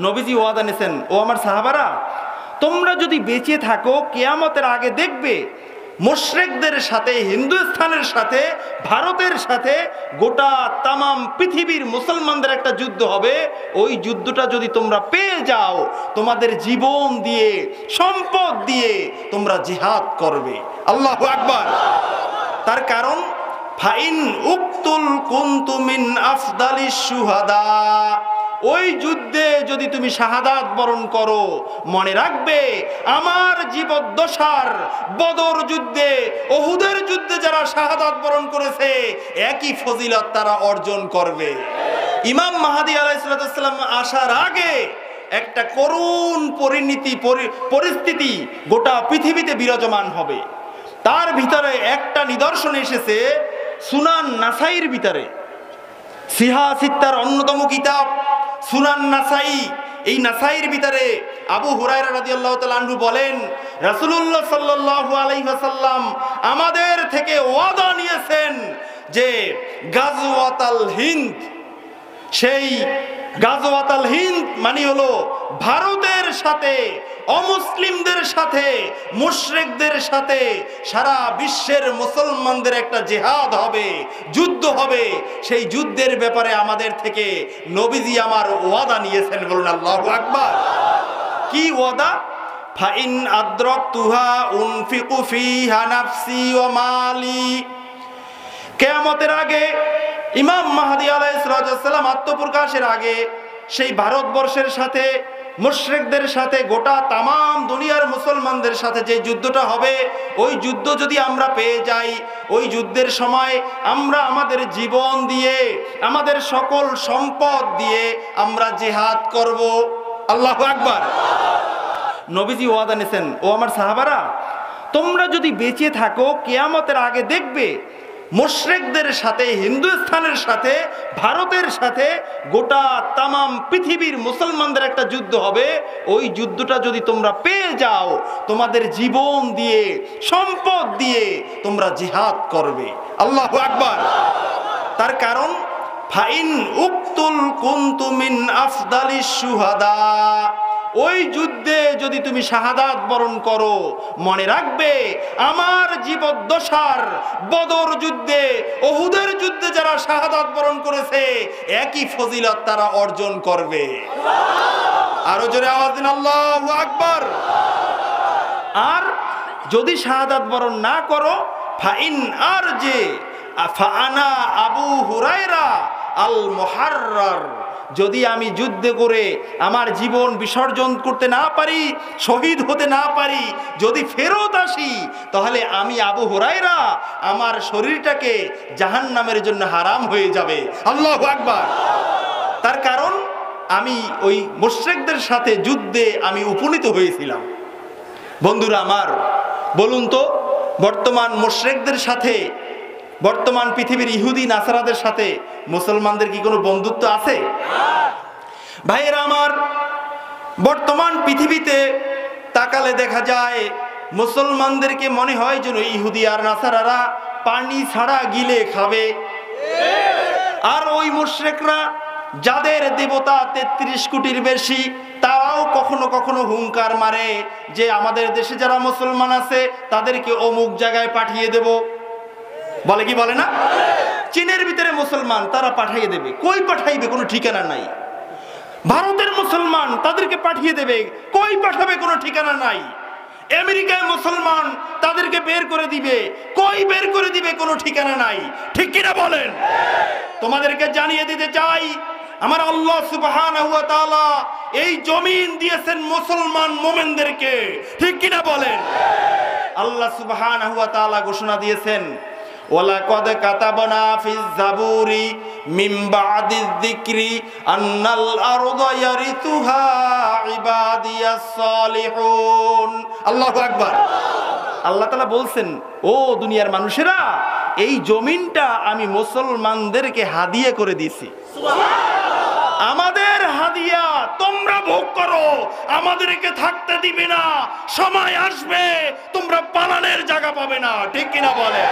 নবীজি ওয়াদা নিয়েছেন, ও আমার সাহাবারা, তোমরা যদি বেঁচে থাকো কিয়ামতের আগে দেখবে মুশরিকদের সাথে, হিন্দুস্তানের সাথে, ভারতের সাথে গোটা তামাম পৃথিবীর মুসলমানদের একটা যুদ্ধ হবে। ওই যুদ্ধটা যদি তোমরা পেয়ে যাও, তোমাদের জীবন দিয়ে, সম্পদ দিয়ে তোমরা জিহাদ করবে। আল্লাহু আকবার। তার কারণ ফাইন উক্তুল কুনতু মিন আফদালিশ শুহাদা, ওই যুদ্ধে যদি তুমি শাহাদাত বরণ করো, মনে রাখবে আমার জীবদ্দশার বদর যুদ্ধে, উহুদের যুদ্ধে যারা শাহাদাত বরণ করেছে একই ফজিলত তারা অর্জন করবে। ইমাম মাহদী আলাইহিস সালাম আসার আগে একটা করুণ পরিস্থিতি গোটা পৃথিবীতে বিরাজমান হবে। তার ভিতরে একটা নিদর্শন এসেছে সুনান নাসাইর ভিতরে, সিহা সিত্তার অন্যতম কিতাব সুনান নাসাই। এই নাসাইর ভিতরে আবু হুরায়রা রাদিয়াল্লাহু তাআলা আনহু বলেন, রাসূলুল্লাহ সাল্লাল্লাহু আলাইহি ওয়াসাল্লাম আমাদের থেকে ওয়াদা নিয়েছেন যে গাজওয়াতুল হিন্দ, সেই গাজওয়াতুল হিন্দ মানে হলো ভারতের সাথে, অমুসলিমদের সাথে, মুশরিকদের সাথে সারা বিশ্বের মুসলমানদের একটা জিহাদ হবে, যুদ্ধ হবে। সেই যুদ্ধের ব্যাপারে আমাদের থেকে নবীজি আমার ওয়াদা নিয়েছেন। বলুন আল্লাহু আকবার। কি ওয়াদা? ফাইন আদরাকতুহা উনফিকু ফিহা নাফসি ওয়া মালি। কিয়ামতের আগে ইমাম মাহদী আলাইহিস সালাম আত্মপ্রকাশের আগে সেই ভারতবর্ষের সাথে, মুশরিকদের সাথে, গোটা তামাম দুনিয়ার মুসলমানদের সাথে যে যুদ্ধটা হবে, ওই যুদ্ধ যদি আমরা পেয়ে যাই, ওই যুদ্ধের সময় আমরা আমাদের জীবন দিয়ে, আমাদের সকল সম্পদ দিয়ে আমরা জিহাদ করব। আল্লাহু আকবার। নবীজি ওয়াদা নিয়েছেন, ও আমার সাহাবারা, তোমরা যদি বেঁচে থাকো কিয়ামতের আগে দেখবে মুশরিকদের সাথে, হিন্দুস্তানের সাথে, ভারতের সাথে গোটা তামাম পৃথিবীর মুসলমানদের একটা যুদ্ধ হবে। ওই যুদ্ধটা যদি তোমরা পেয়ে যাও, তোমাদের জীবন দিয়ে, সম্পদ দিয়ে তোমরা জিহাদ করবে। আল্লাহু আকবার। তার কারণ ফাইন উক্তুল কুনতু মিন আফদালিশ শুহাদা, ওই যুদ্ধে যদি তুমি শাহাদাত বরণ করো, মনে রাখবে আমার জীবদ্দশার বদর যুদ্ধে, উহুদের যুদ্ধে যারা শাহাদাত বরণ করেছে একই ফজিলত তারা অর্জন করবে। আরো জোরে আওয়াজ দিন আল্লাহু আকবার। আর যদি শাহাদাত বরণ না করো, ফাইন আর যে ফাআনা আবু হুরায়রা আল মুহাররার, যদি আমি যুদ্ধে করে আমার জীবন বিসর্জন করতে না পারি, শহীদ হতে না পারি, যদি ফেরত আসি, তাহলে আমি আবু হুরায়রা আমার শরীরটাকে জাহান্নামের জন্য হারাম হয়ে যাবে। আল্লাহু আকবার। তার কারণ আমি ওই মুশরিকদের সাথে যুদ্ধে আমি উপনীত হয়েছিলাম। বন্ধুরা আমার, বলুন তো বর্তমান মুশরিকদের সাথে, বর্তমান পৃথিবীর ইহুদি নাসারাদের সাথে মুসলমানদের কি কোনো বন্ধুত্ব আছে? ভাইয়েরা আমার, বর্তমান পৃথিবীতে তাকালে দেখা যায় মুসলমানদেরকে মনে হয় যেন ইহুদি আর নাসারারা পানি ছাড়া গিলে খাবে। আর ওই মুশরিকরা যাদের দেবতা 33 কোটির বেশি, তারাও কখনো কখনো হুঙ্কার মারে যে আমাদের দেশে যারা মুসলমান আছে তাদেরকে অমুক জায়গায় পাঠিয়ে দেব। বলে কি বলে না? চীনের ভিতরে মুসলমান, তারা পাঠিয়ে দেবে। কই পাঠাইবে কোনো ঠিকানা নাই। ভারতের মুসলমান, তাদেরকে পাঠিয়ে দেবে। কই পাঠাবে কোনো ঠিকানা নাই। আমেরিকায় মুসলমান, তাদেরকে বের করে দিবে। কই বের করে দিবে কোনো ঠিকানা নাই। ঠিক কিনা বলেন? তোমাদেরকে জানিয়ে দিতে চাই, আমার আল্লাহ সুবহানাহু ওয়া তাআলা এই জমিন দিয়েছেন মুসলমান মুমিনদেরকে। ঠিক কিনা বলেন? আল্লাহ সুবহানাহু ওয়া তাআলা ঘোষণা দিয়েছেন, ওয়ালাকাদ কাতাবনা ফিজ জাবুরি মিন বাদিয যিকরি আন্নাল আরদা ইয়ারিতুহা ইবাদিয়াস সালিহুন। আল্লাহু আকবার। আল্লাহ তাআলা বলছেন, ও দুনিয়ার মানুষেরা, এই জমিনটা আমি মুসলমানদেরকে হাদিয়া করে দিয়েছি। আমাদের হাদিয়া তোমরা ভোগ করো, আমাদেরকে থাকতে দিবে না। সময় আসবে তোমরা পালানের জায়গা পাবে না। ঠিক কিনা বলে?